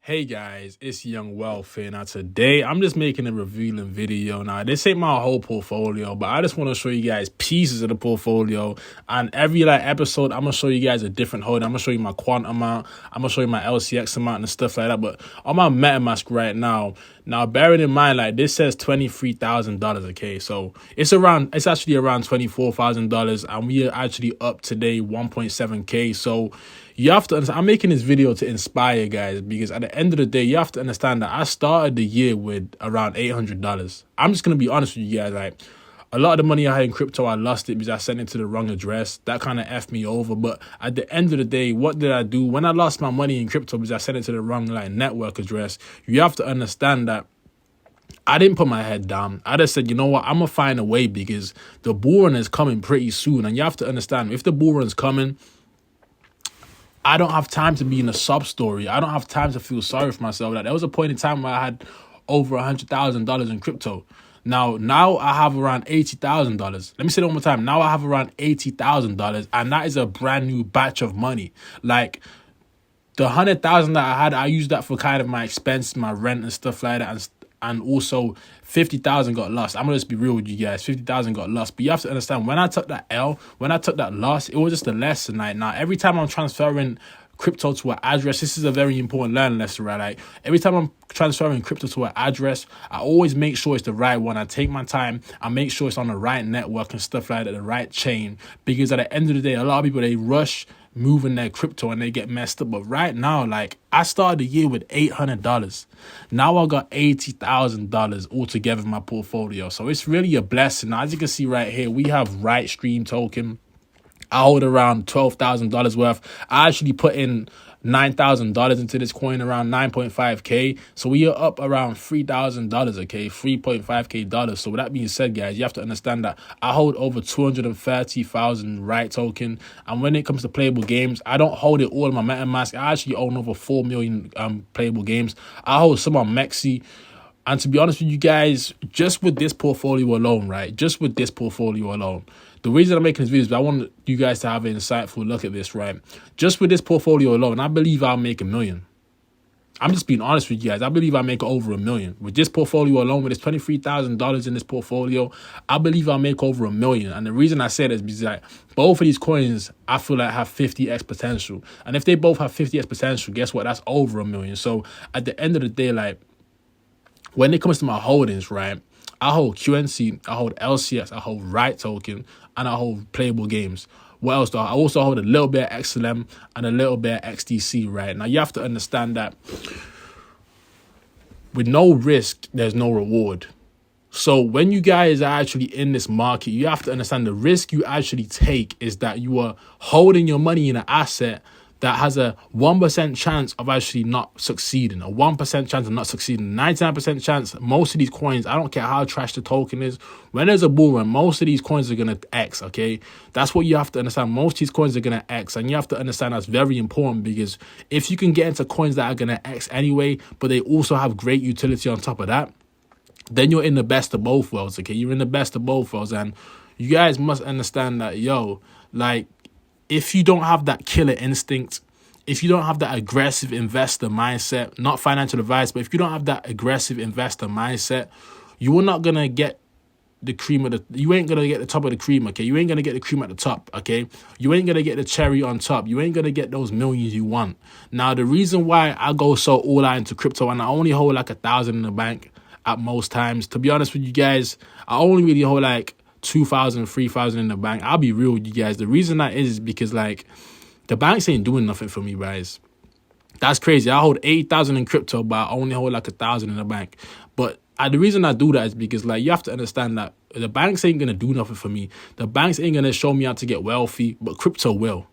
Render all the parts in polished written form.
Hey guys, it's Young Wealth here. Now today I'm just making a revealing video. Now this ain't my whole portfolio, but I just want to show you guys pieces of the portfolio. And every episode, I'm gonna show you guys a different hold. I'm gonna show you my quant amount. I'm gonna show you my LCX amount and stuff like that. But on my MetaMask right now bearing in mind this says $23,000. Okay, so it's actually around $24,000, and we are actually up today 1.7K. So you have to understand, I'm making this video to inspire guys, because at the end of the day, you have to understand that I started the year with around $800. I'm just going to be honest with you guys. A lot of the money I had in crypto, I lost it because I sent it to the wrong address. That kind of effed me over. But at the end of the day, what did I do? When I lost my money in crypto because I sent it to the wrong network address, you have to understand that I didn't put my head down. I just said, you know what, I'm going to find a way, because the bull run is coming pretty soon. And you have to understand, if the bull run's coming, I don't have time to be in a sub story. I don't have time to feel sorry for myself. There was a point in time where I had over $100,000 in crypto. Now I have around $80,000. Let me say it one more time. Now I have around $80,000, and that is a brand new batch of money. The 100,000 that I had, I used that for kind of my expense, my rent and stuff like that, and also 50,000 got lost. I'm gonna just be real with you guys. 50,000 got lost. But you have to understand, when I took that when I took that loss, it was just a lesson. Now every time I'm transferring crypto to an address, this is a very important learning lesson, right? Every time I'm transferring crypto to an address, I always make sure it's the right one. I take my time. I make sure it's on the right network and stuff like that, the right chain. Because at the end of the day, a lot of people, they rush moving their crypto and they get messed up. But right now, I started the year with $800. Now I got $80,000 altogether in my portfolio. So it's really a blessing. Now, as you can see right here, we have RightStream token. I hold around $12,000 worth. I actually put in $9,000 into this coin, around 9.5K. So we are up around $3,000, okay, 3.5K dollars. So with that being said, guys, you have to understand that I hold over 230,000 Right token. And when it comes to playable games, I don't hold it all in my MetaMask. I actually own over 4 million playable games. I hold some on Mexi. And to be honest with you guys, just with this portfolio alone, the reason I'm making this video is I want you guys to have an insightful look at this, right? Just with this portfolio alone, I believe I'll make $1 million. I'm just being honest with you guys. I believe I'll make over $1 million. With this portfolio alone, with this $23,000 in this portfolio, I believe I'll make over $1 million. And the reason I say that is because both of these coins, I feel have 50x potential. And if they both have 50x potential, guess what? That's over $1 million. So at the end of the day, when it comes to my holdings, right, I hold QNC, I hold LCX, I hold Right token, and I hold playable games. What else do I also hold? A little bit of XLM and a little bit of XDC, right? Now, you have to understand that with no risk, there's no reward. So when you guys are actually in this market, you have to understand the risk you actually take is that you are holding your money in an asset that has a 1% chance of actually not succeeding, a 1% chance of not succeeding, 99% chance. Most of these coins, I don't care how trash the token is, when there's a bull run, most of these coins are going to X, okay? That's what you have to understand. Most of these coins are going to X, and you have to understand that's very important, because if you can get into coins that are going to X anyway, but they also have great utility on top of that, then you're in the best of both worlds, okay? You're in the best of both worlds, and you guys must understand that, if you don't have that killer instinct, if you don't have that aggressive investor mindset, not financial advice, but if you don't have that aggressive investor mindset, you are not going to get the cream you ain't going to get the top of the cream, okay? You ain't going to get the cream at the top, okay? You ain't going to get the cherry on top. You ain't going to get those millions you want. Now, the reason why I go so all out into crypto, and I only hold 1,000 in the bank at most times, to be honest with you guys, I only really hold 2,000, 3,000 in the bank. I'll be real with you guys. The reason that is because the banks ain't doing nothing for me, guys. That's crazy. I hold 8,000 in crypto, but I only hold 1,000 in the bank. But the reason I do that is because you have to understand that the banks ain't gonna do nothing for me. The banks ain't gonna show me how to get wealthy, but crypto will.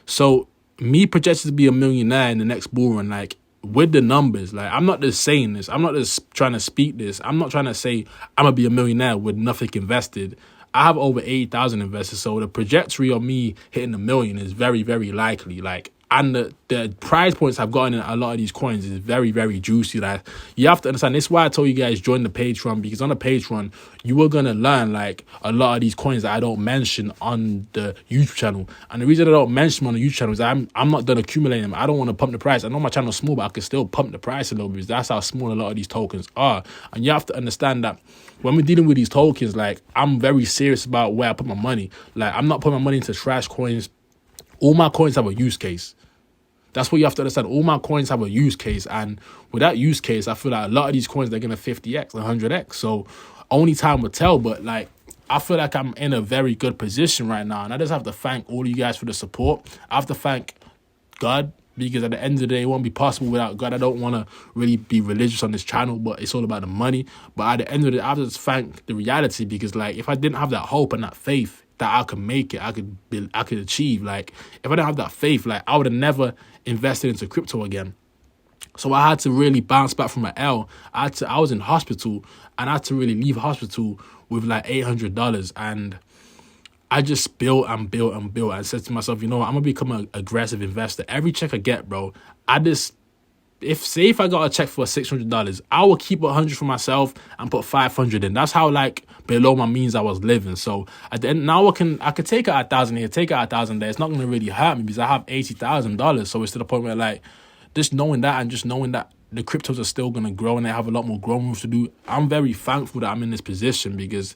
So me projected to be a millionaire in the next bull run, with the numbers, I'm not just saying this. I'm not just trying to speak this. I'm not trying to say I'm going to be a millionaire with nothing invested. I have over 8,000 invested. So the trajectory of me hitting $1 million is very, very likely. And the prize points I've gotten in a lot of these coins is very, very juicy. Like, you have to understand, this is why I told you guys join the Patreon, because on the Patreon, you are going to learn like a lot of these coins that I don't mention on the YouTube channel. And the reason I don't mention them on the YouTube channel is I'm not done accumulating them. I don't want to pump the price. I know my channel's small, but I can still pump the price a little bit, because that's how small a lot of these tokens are. And you have to understand that when we're dealing with these tokens, like, I'm very serious about where I put my money. Like, I'm not putting my money into trash coins. All my coins have a use case. That's what you have to understand. All my coins have a use case. And with that use case, I feel like a lot of these coins, they're going to 50x, 100x. So only time will tell. But, like, I feel like I'm in a very good position right now. And I just have to thank all of you guys for the support. I have to thank God, because at the end of the day, it won't be possible without God. I don't want to really be religious on this channel, but it's all about the money. But at the end of the day, I have to just thank the reality, because, like, if I didn't have that hope and that faith that I could make it, I could achieve. Like, if I didn't have that faith, like, I would have never invested into crypto again. So I had to really bounce back from an L. I was in hospital, and I had to really leave hospital with like $800, and I just built and built and built, and said to myself, you know what, I'm gonna become an aggressive investor. Every check I get, bro, if I got a check for $600, I will keep 100 for myself and put 500 in. That's how, like, below my means I was living. So at the end, now I could take out 1,000 here, take out 1,000 there. It's not gonna really hurt me, because I have $80,000. So it's to the point where, like, just knowing that, and just knowing that the cryptos are still gonna grow and they have a lot more growth moves to do, I'm very thankful that I'm in this position, because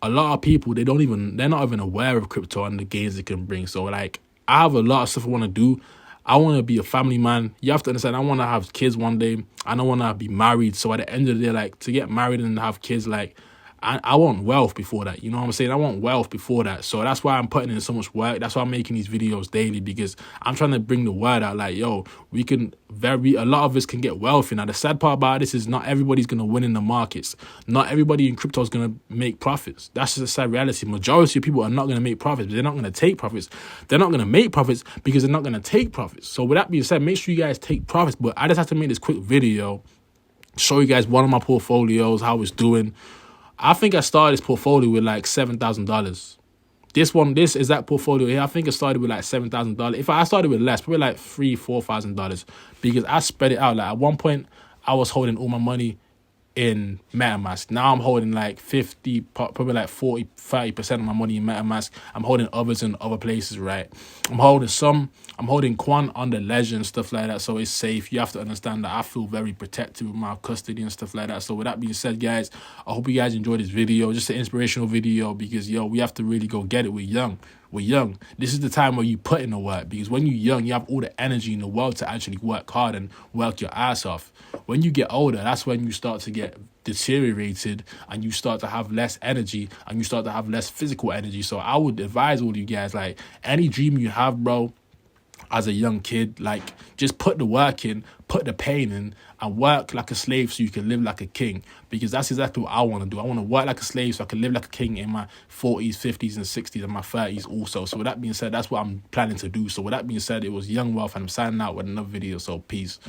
a lot of people, they're not even aware of crypto and the gains it can bring. So, like, I have a lot of stuff I want to do. I want to be a family man. You have to understand, I want to have kids one day. I don't want to be married. So at the end of the day, like, to get married and have kids, like, I want wealth before that. You know what I'm saying? I want wealth before that. So that's why I'm putting in so much work. That's why I'm making these videos daily, because I'm trying to bring the word out. Like, yo, a lot of us can get wealthy. Now, the sad part about this is not everybody's going to win in the markets. Not everybody in crypto is going to make profits. That's just a sad reality. Majority of people are not going to make profits. They're not going to take profits. They're not going to make profits because they're not going to take profits. So with that being said, make sure you guys take profits. But I just have to make this quick video, show you guys one of my portfolios, how it's doing. I think I started this portfolio with like $7,000. This exact portfolio here, I think I started with like $7,000. If I started with less, probably like $3,000-$4,000, because I spread it out. Like, at one point, I was holding all my money in MetaMask. Now I'm holding like 50, probably like 40, 30% of my money in MetaMask. I'm holding others in other places, right? I'm holding Quant on the Ledger and stuff like that, so it's safe. You have to understand that I feel very protected with my custody and stuff like that. So with that being said, guys, I hope you guys enjoyed this video. Just an inspirational video, because, yo, we have to really go get it. We're young. This is the time where you put in the work, because when you're young, you have all the energy in the world to actually work hard and work your ass off. When you get older, that's when you start to get deteriorated, and you start to have less energy, and you start to have less physical energy. So I would advise all you guys, like, any dream you have, bro, as a young kid, like, just put the work in, put the pain in, and work like a slave so you can live like a king, because that's exactly what I want to do. I want to work like a slave so I can live like a king in my 40s, 50s, and 60s, and my 30s also. So with that being said, that's what I'm planning to do. So with that being said, it was Young Wealth, and I'm signing out with another video. So peace.